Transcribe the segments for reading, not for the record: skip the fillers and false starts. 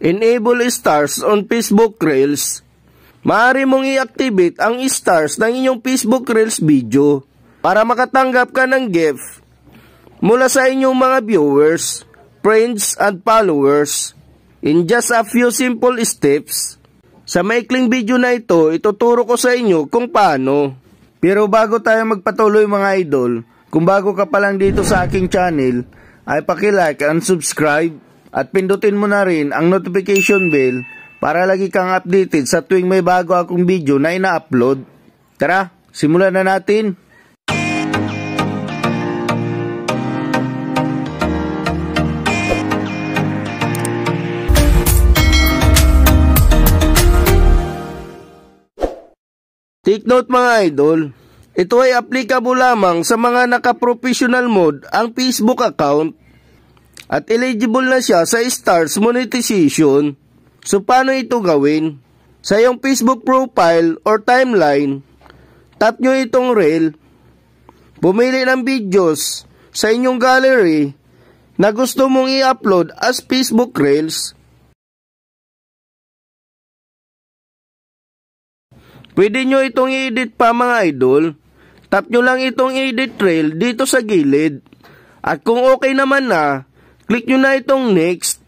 Enable stars on Facebook Reels. Maaari mong i-activate ang stars ng inyong Facebook Reels video para makatanggap ka ng gift mula sa inyong mga viewers, friends, and followers in just a few simple steps. Sa maikling video na ito, ituturo ko sa inyo kung paano. Pero bago tayo magpatuloy mga idol, kung bago ka pa lang dito sa aking channel, ay paki-like and subscribe at pindutin mo na rin ang notification bell para lagi kang updated sa tuwing may bago akong video na ina-upload. Tara, simulan na natin! Take note mga idol, ito ay applicable lamang sa mga naka-professional mode ang Facebook account at eligible na siya sa stars monetization. So paano ito gawin? Sa iyong Facebook profile or timeline, tap nyo itong reel, pumili ng videos sa inyong gallery na gusto mong i-upload as Facebook Reels. Pwede nyo itong i-edit pa mga idol. Tap nyo lang itong edit reel dito sa gilid. At kung okay naman na, click nyo na itong next.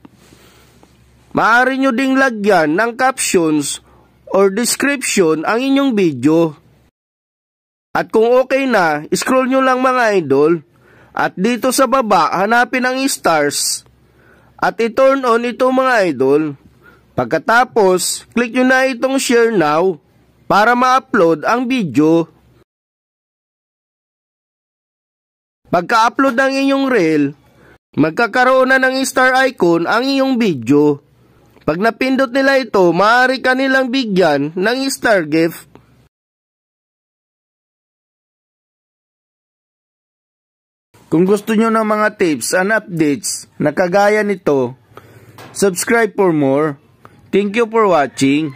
Maaari nyo ding lagyan ng captions or description ang inyong video. At kung okay na, scroll nyo lang mga idol. At dito sa baba, hanapin ang stars. At i-turn on ito mga idol. Pagkatapos, click nyo na itong share now para ma-upload ang video. Pagka-upload ng inyong reel, magkakaroon na ng star icon ang iyong video. Pag napindot nila ito, maaari ka nilang bigyan ng star gift. Kung gusto nyo ng mga tips and updates na kagaya nito, subscribe for more. Thank you for watching.